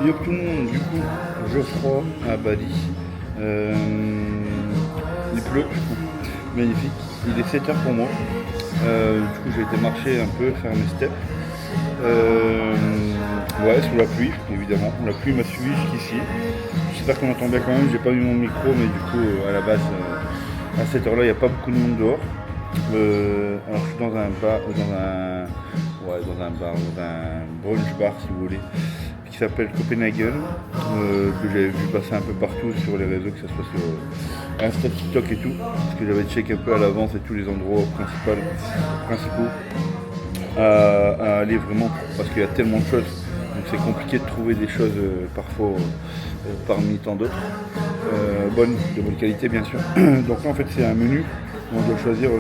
Yo tout le monde, du coup, Geoffroy à Bali. Il pleut, magnifique. Il est 7h pour moi. Du coup, j'ai été marcher un peu, faire mes steps. Ouais, sous la pluie, évidemment. La pluie m'a suivi jusqu'ici. J'espère qu'on entend bien quand même. J'ai pas mis mon micro, mais du coup, à la base, à cette heure-là, il n'y a pas beaucoup de monde dehors. Alors, je suis dans un bar, dans un brunch bar, si vous voulez, qui s'appelle Copenhagen, que j'avais vu passer un peu partout sur les réseaux, que ce soit sur Insta, TikTok et tout, parce que j'avais checké un peu à l'avance et tous les endroits principaux à aller vraiment, parce qu'il y a tellement de choses, donc c'est compliqué de trouver des choses parfois parmi tant d'autres, de bonne qualité bien sûr. Donc là en fait c'est un menu où on doit choisir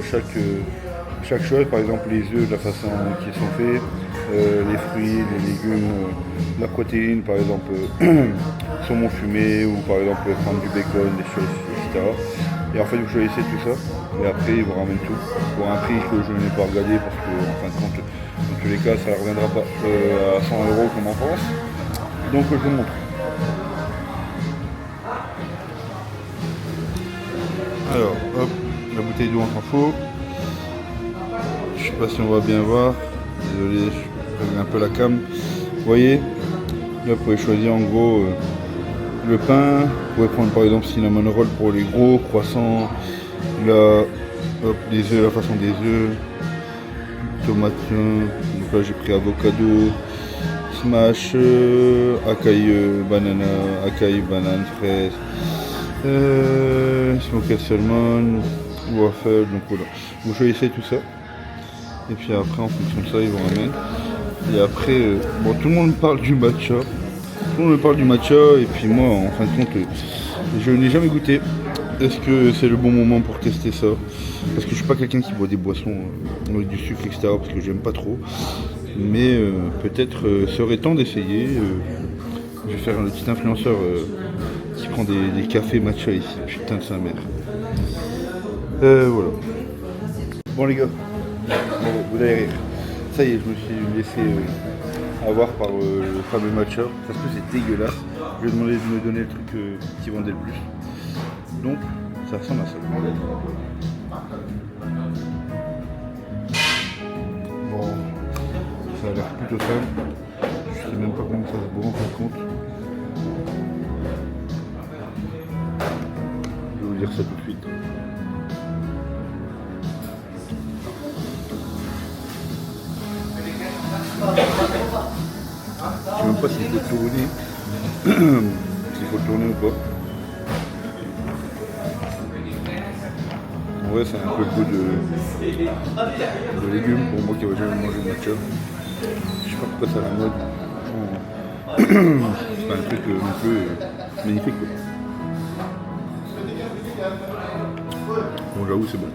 chaque chose, par exemple les œufs, de la façon qu'ils sont faits, les fruits, les légumes, la protéine, par exemple saumon fumé, ou par exemple prendre du bacon, des choses, etc. Et en fait vous choisissez tout ça, et après ils vous ramènent tout, pour un prix que je n'ai pas regardé, parce que en fin de compte, dans tous les cas, ça ne reviendra pas à 100 € comme en France. Donc je vous montre. Alors, hop, la bouteille d'eau en faux. Je sais pas si on va bien voir. Désolé, je regarde un peu la cam. Vous voyez, là vous pouvez choisir en gros le pain. Vous pouvez prendre par exemple cinnamon roll pour les gros, croissants. Là, hop, les œufs, la façon des œufs. Tomate. Donc là j'ai pris avocado, smash, acai banane, fraise. Smoked salmon, waffle, donc voilà. Vous choisissez tout ça. Et puis après en fonction de ça ils vous ramènent. Et après, bon tout le monde parle du matcha. Tout le monde me parle du matcha et puis moi en fin de compte je n'ai jamais goûté. Est-ce que c'est le bon moment pour tester ça? Parce que je suis pas quelqu'un qui boit des boissons avec du sucre, etc. Parce que j'aime pas trop. Mais peut-être serait temps d'essayer. Je vais faire un petit influenceur qui prend des cafés matcha ici. Putain de sa mère. Voilà. Bon les gars, vous allez rire. Ça y est, je me suis laissé avoir par le fameux matcha. Parce que c'est dégueulasse. Je lui ai demandé de me donner le truc qui vendait le plus. Donc, ça ressemble à ça. Bon, ça a l'air plutôt simple. Je sais même pas comment ça se boit en fin de compte. Je vais vous dire ça tout de suite. Je sais même pas s'il faut tourner. S'il faut tourner ou pas. Ouais, c'est un peu le goût de légumes pour moi qui n'avais jamais mangé de matcha. Je sais pas pourquoi c'est à la mode. C'est pas un truc non plus magnifique quoi. Bon j'avoue c'est bon.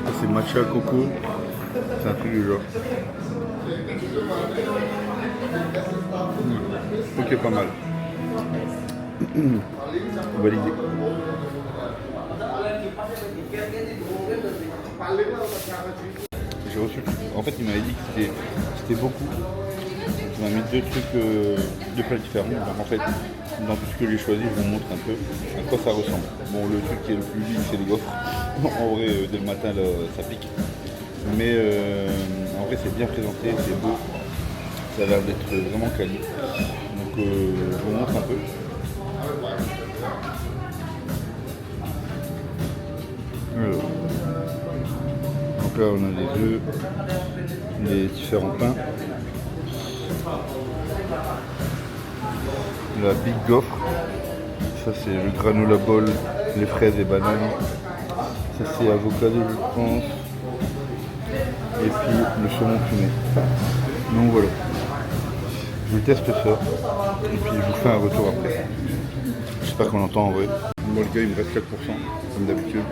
Ça c'est matcha coco. C'est un truc du genre. Ok pas mal. Validé. J'ai reçu. En fait, il m'avait dit que c'était beaucoup. Il m'a mis deux plats différents. Donc en fait, dans tout ce que j'ai choisi, je vous montre un peu à quoi ça ressemble. Bon, le truc qui est le plus vite, c'est les gaufres. En vrai, dès le matin, là, ça pique. Mais en vrai, c'est bien présenté, c'est beau. Ça a l'air d'être vraiment quali. Donc, je vous montre un peu. Alors. Donc là on a les œufs, les différents pains, la big gaufre, ça c'est le granola ball, les fraises et bananes, ça c'est avocado je pense, et puis le saumon fumé. Donc voilà, je teste ça, et puis je vous fais un retour après. J'espère qu'on l'entend en vrai. Bon les gars il me reste 4% comme d'habitude,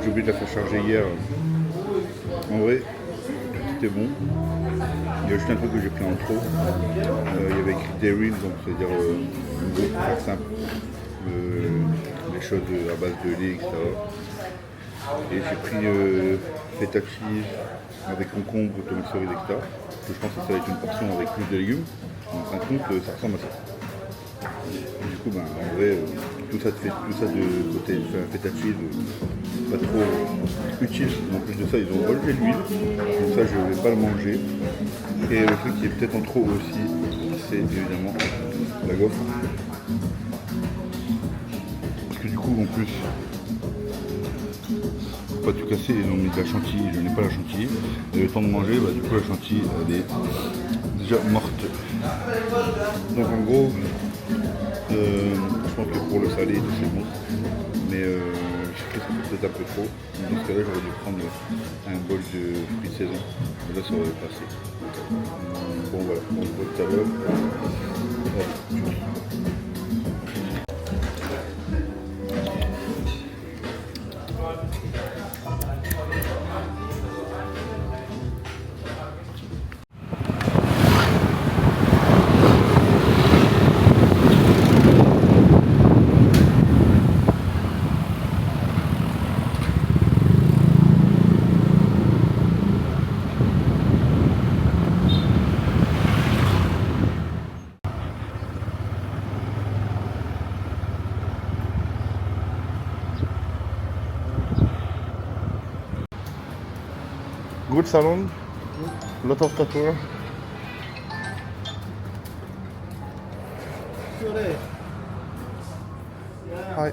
j'ai oublié de la faire charger hier. En vrai, tout est bon. Il y a juste un truc que j'ai pris en trop. Il y avait écrit dairy, donc c'est-à-dire une bouffe très simple. Les choses à base de lait, etc. Et j'ai pris feta cheese avec concombre, tomate cerise, etc. Je pense que ça va être une portion avec plus de légumes. En fin de compte, ça ressemble à ça. Et du coup, ben, en vrai, tout ça de côté feta cheese, pas trop utile. En plus de ça, ils ont relevé l'huile. Donc ça, je ne vais pas le manger. Et le truc qui est peut-être en trop aussi, c'est évidemment la gaufre. Parce que du coup, en plus, pour pas tout casser, ils ont mis de la chantilly. Je n'ai pas la chantilly. Et le temps de manger, bah, du coup, la chantilly, elle est déjà morte. Donc en gros, je pense que pour le salé, c'est bon. Mais je sais que ça peut être un peu trop. Dans ce cas-là, j'aurais dû prendre un bol de fruits de saison. Et là, ça aurait passé. Bon, voilà, on se voit tout à l'heure. Good salon, lot of tattoo. Hi.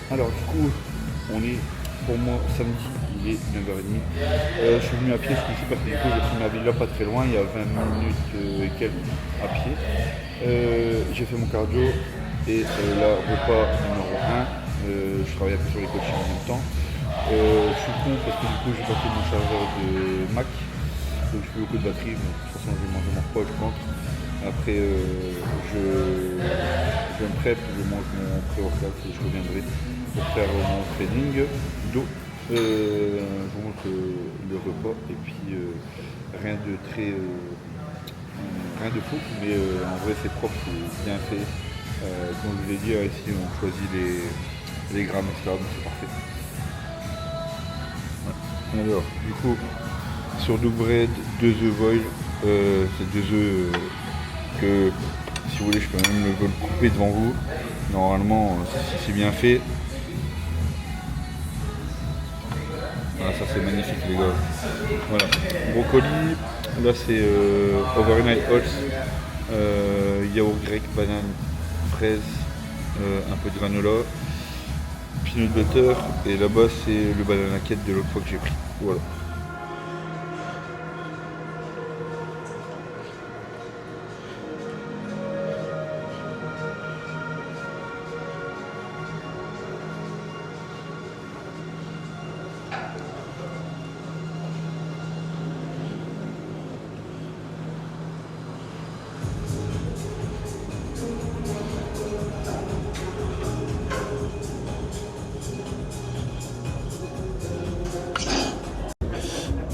Alors du coup, on est pour moi samedi, il est 9h30. Je suis venu à pied jusqu'ici parce que du coup j'ai pris ma villa pas très loin, il y a 20 minutes et quelques à pied. J'ai fait mon cardio et là, repas numéro 1, je travaille un peu sur les coachings en même temps. Je suis con parce que du coup j'ai pas pris mon chargeur de Mac, donc j'ai plus beaucoup de batterie, mais de toute façon je vais manger mon repas je pense. Après je me prep, je mange mon pré-workout et je reviendrai pour faire mon training d'eau. Je vous montre le repas et puis rien de très rien de fou, mais en vrai c'est propre, c'est bien fait. Comme je vous l'ai dit, ici on choisit les grammes, etc. Donc c'est parfait. Ouais. Alors du coup sur Dough Bread, 2 œufs boil, c'est 2 œufs que si vous voulez je peux même le couper devant vous. Normalement, si c'est bien fait. Voilà, ça c'est magnifique les gars. Voilà. Brocoli, là c'est overnight oats, yaourt grec, banane, fraise, un peu de granola, peanut butter, et là-bas c'est le banana cake de l'autre fois que j'ai pris. Voilà.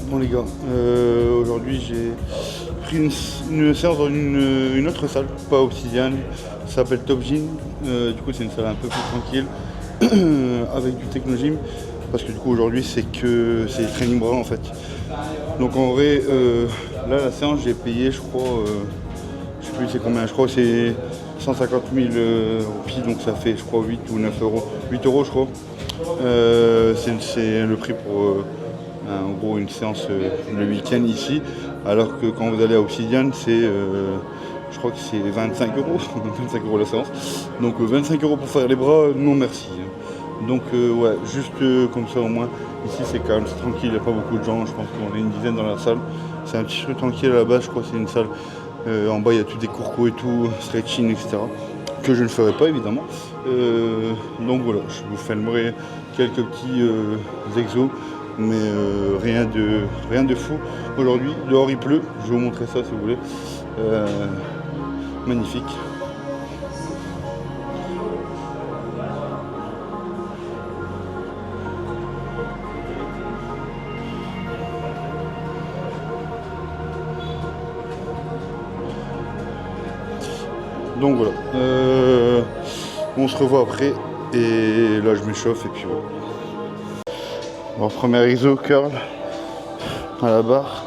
Bon les gars, aujourd'hui j'ai pris une séance dans une autre salle, pas Obsidian, ça s'appelle Top Gym. Du coup c'est une salle un peu plus tranquille avec du technogym, parce que du coup aujourd'hui c'est training bras en fait. Donc en vrai là la séance j'ai payé je crois, je sais plus c'est combien, je crois que c'est 150 000 roupies, donc ça fait je crois 8 ou 9 euros, 8 euros je crois. C'est le prix pour en gros une séance le week-end ici, alors que quand vous allez à Obsidian c'est je crois que c'est 25 euros 25 euros la séance, donc 25 euros pour faire les bras, non merci. Donc ouais, juste comme ça au moins, ici c'est calme, c'est tranquille, il n'y a pas beaucoup de gens, je pense qu'on est une dizaine dans la salle, c'est un petit truc tranquille à la base, je crois que c'est une salle, en bas il y a tous des cours et tout, stretching etc, que je ne ferai pas évidemment. Donc voilà, je vous filmerai quelques petits exos, mais rien de fou aujourd'hui. Dehors il pleut, je vais vous montrer ça si vous voulez. Magnifique. Donc voilà, on se revoit après, et là je m'échauffe et puis voilà. Bon, premier exo, curl à la barre.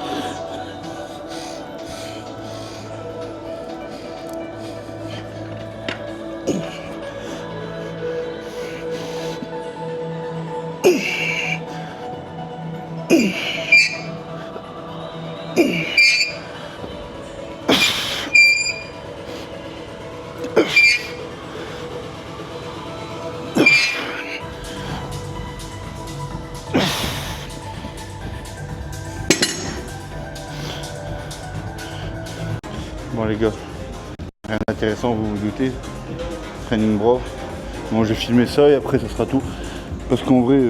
Bon les gars, rien d'intéressant, vous vous doutez, training bras. Bon, j'ai filmé ça et après ça sera tout, parce qu'en vrai,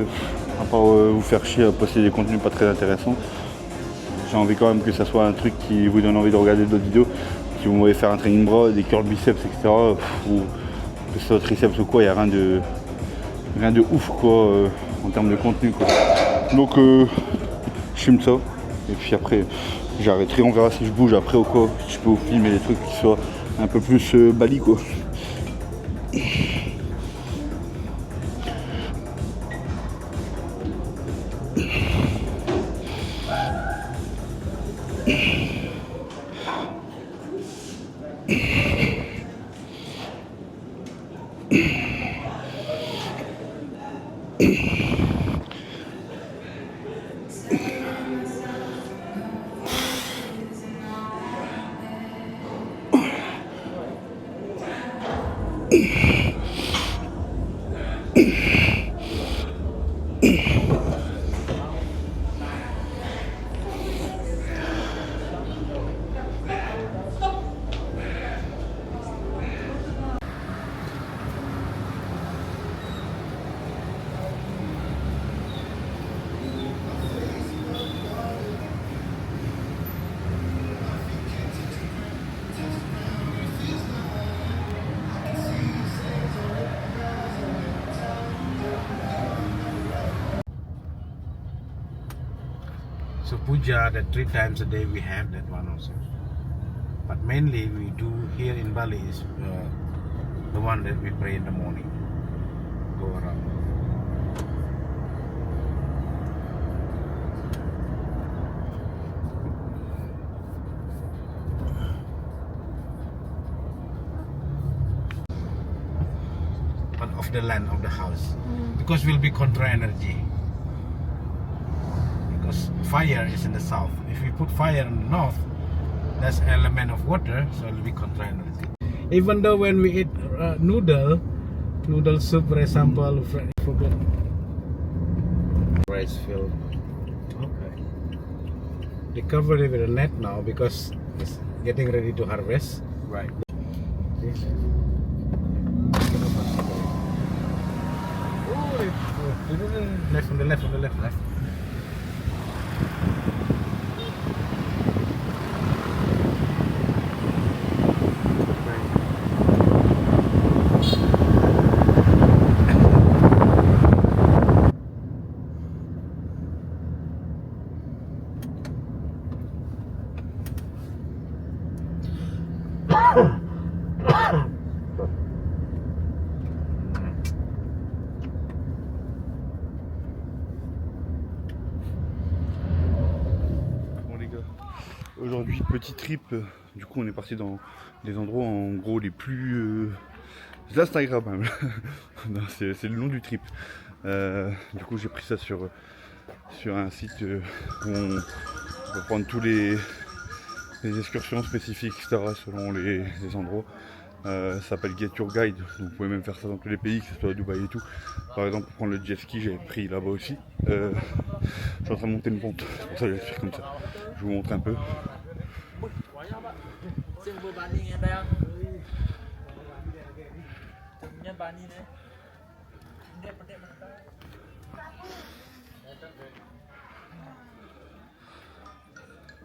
à part vous faire chier à poster des contenus pas très intéressants, j'ai envie quand même que ça soit un truc qui vous donne envie de regarder d'autres vidéos. Si vous me voyez faire un training bras, des curls biceps etc, ou que ce soit triceps ou quoi, il n'y a rien de ouf quoi, en termes de contenu quoi. Donc je filme ça et puis après j'arrêterai, on verra si je bouge après ou quoi, si je peux vous filmer des trucs qui soient un peu plus bali quoi. So puja, that 3 times a day we have that one also. But mainly we do here in Bali is the one that we pray in the morning. Go around. of the land of the house, because will be contra energy. Because fire is in the south. If we put fire in the north, that's element of water, so it will be contra energy. Even though when we eat noodle soup, for example, forget rice field. Okay. They covered it with a net now because it's getting ready to harvest. Right. Left, on the left, on the left, left. Bon les gars, aujourd'hui petit trip, du coup on est parti dans des endroits en gros les plus instagrammables. Non, c'est le nom du trip. Du coup j'ai pris ça sur un site où on va prendre tous les excursions spécifiques, etc. selon les endroits. Ça s'appelle Get Your Guide, donc vous pouvez même faire ça dans tous les pays, que ce soit à Dubaï et tout. Par exemple, pour prendre le jet ski, j'avais pris là-bas aussi. Je suis en train de monter une pente, c'est pour ça que je vais le faire comme ça. Je vous montre un peu.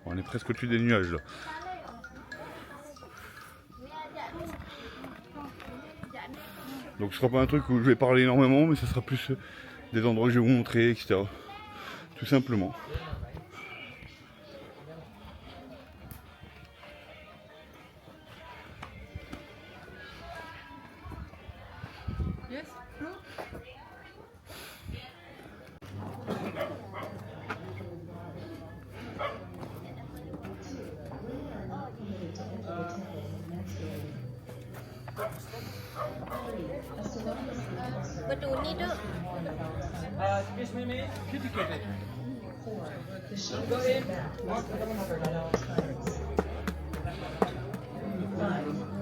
On est presque au-dessus des nuages là. Donc ce sera pas un truc où je vais parler énormément, mais ce sera plus des endroits que je vais vous montrer, etc. Tout simplement. Betul ni duk. Excuse me, mate. The sheep go in.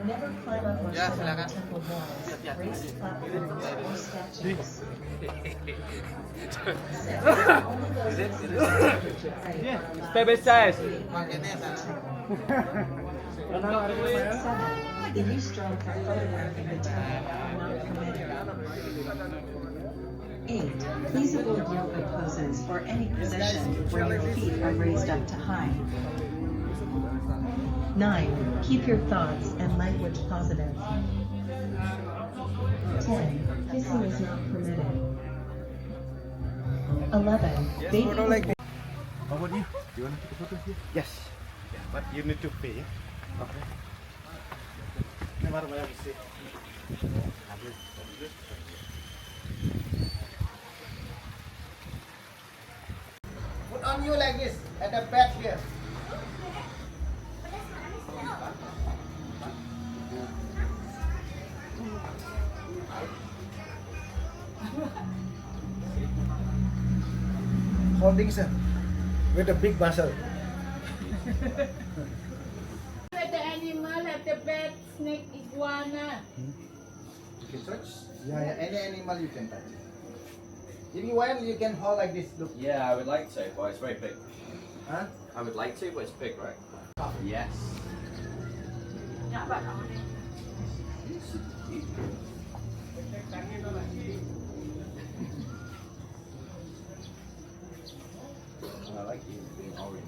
Never climb up or sit on the temple walls, raised platforms, or statues. 7. Only those visitors to pray are Step by step. 7. The use drone for photographing the temple not permitted. 8. Please avoid yoga poses or any position where your feet are raised up to high. 9. Keep your thoughts and language positive. 10. Kissing is not permitted. 11. Baby. How about you? You want to take a photo here? Yes. Yeah, but you need to pay. Okay. Never mind, see. Put on you like this at the back here. Holding sir, with a big muscle. At the animal, at the pet, snake, iguana. You can touch? Yeah, any animal you can touch. If you want, you can hold like this. Look. Yeah, I would like to, but it's very big. Huh? I would like to, but it's big, right? Yes. I like it being orange.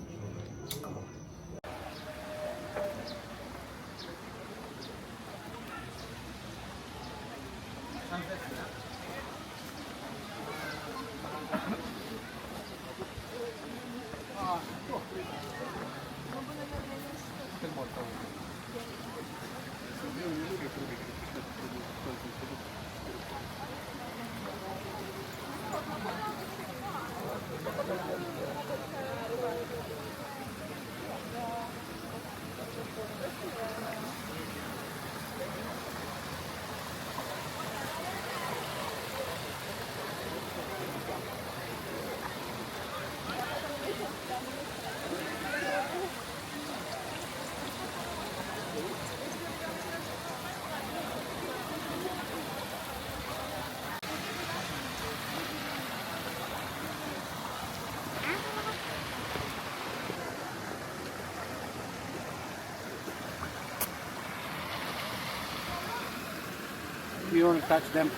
you want to touch them.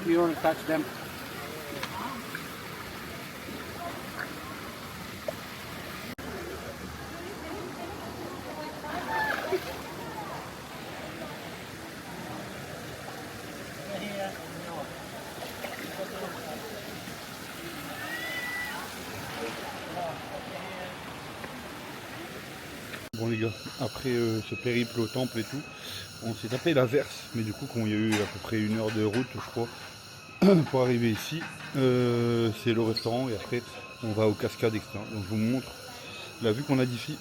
You want to touch them. Bon les gars, après ce périple au temple et tout, on s'est tapé l'averse, mais du coup quand il y a eu à peu près 1 heure de route je crois, pour arriver ici, c'est le restaurant et après on va aux cascades etc. Donc je vous montre la vue qu'on a d'ici.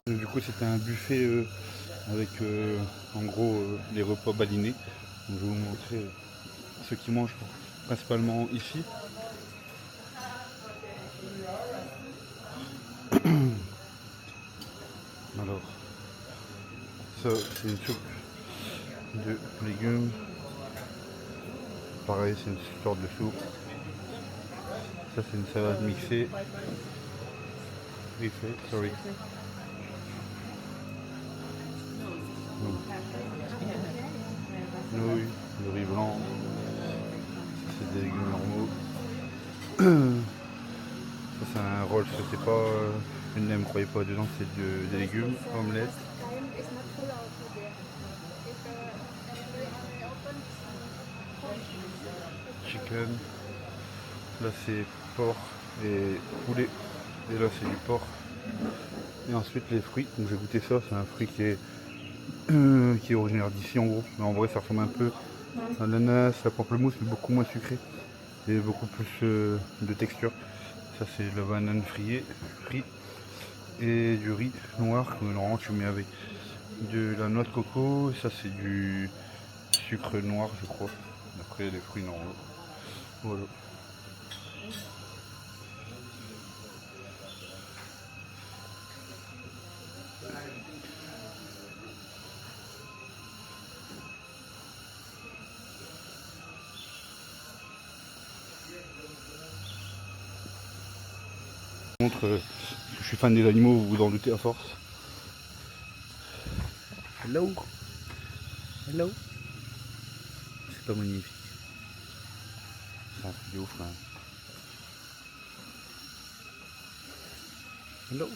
Du coup c'était un buffet avec en gros les repas balinés. Donc, je vais vous montrer ceux qui mangent principalement ici. Alors ça c'est une soupe de légumes. Pareil c'est une sorte de soupe. Ça c'est une salade mixée. Sorry. Nouilles, le riz blanc, c'est des légumes normaux. Ça c'est un roll, c'est pas une ne croyez pas dedans, c'est des légumes, omelette. Chicken. Là c'est porc et poulet. Et là c'est du porc. Et ensuite les fruits, donc j'ai goûté ça, c'est un fruit qui est originaire d'ici en gros, mais en vrai ça ressemble un peu à l'ananas, la pamplemousse, mais beaucoup moins sucré et beaucoup plus de texture. Ça c'est la banane frit et du riz noir que normalement tu mets avec de la noix de coco, et ça c'est du sucre noir je crois, après les fruits normaux. Voilà. Je suis fan des animaux, vous vous en doutez à force. Hello. Hello. C'est pas magnifique. C'est un truc de ouf quand même. Hello.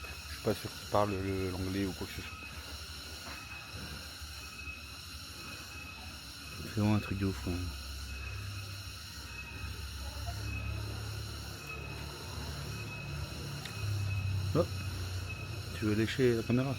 Je suis pas sûr qu'ils parlent l'anglais ou quoi que ce soit. C'est vraiment un truc de ouf quand même. Oh, tu veux lécher la caméra?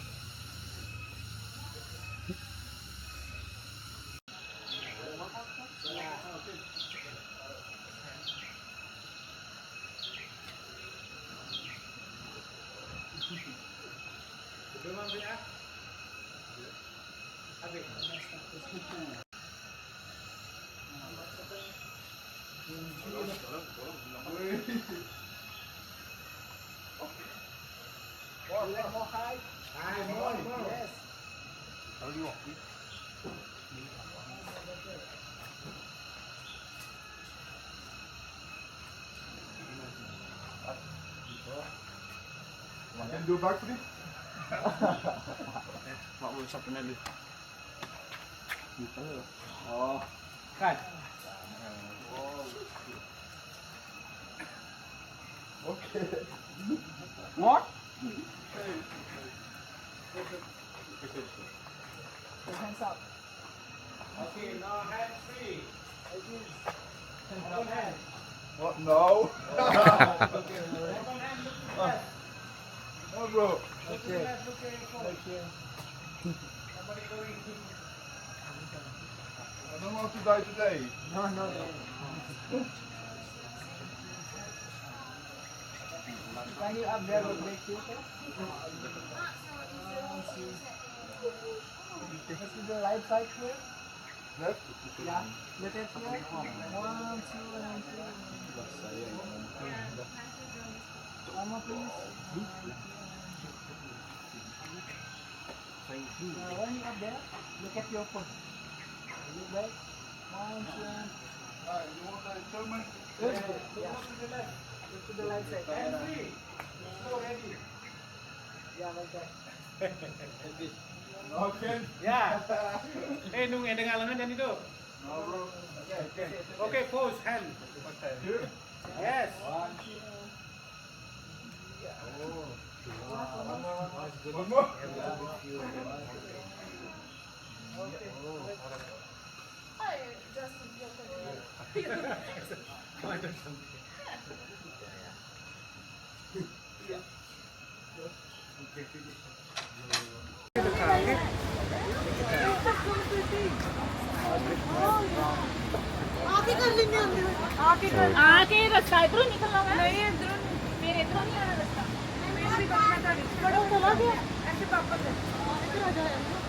Can you do a backflip? What was happening? Oh, cut. Okay. What? Hands up. Okay, now hands free. Open hand. What? No. Open hand, look to the left. No, bro. Okay. I don't want to die today. No. Can you up there with break too? Let's do the right side here. Left? Yeah. Let it here. 1, 2, and 3. One more, please. When you up there, look at your foot. Look back. 1, 2, and You want the German? yeah. Look to the right side. And 3. So ready. Yeah, like that. Okay. Ya. Nung edeng alangan dan itu. No, bro. Okay, pose hand. Here? Yes. One more? आके रास्ता इधरों निकलना है नहीं इधरों फिर इधरों नहीं आना रास्ता मेरे भी बच्चा था बड़ा चला गया ऐसे पापा से इधर आ जाओ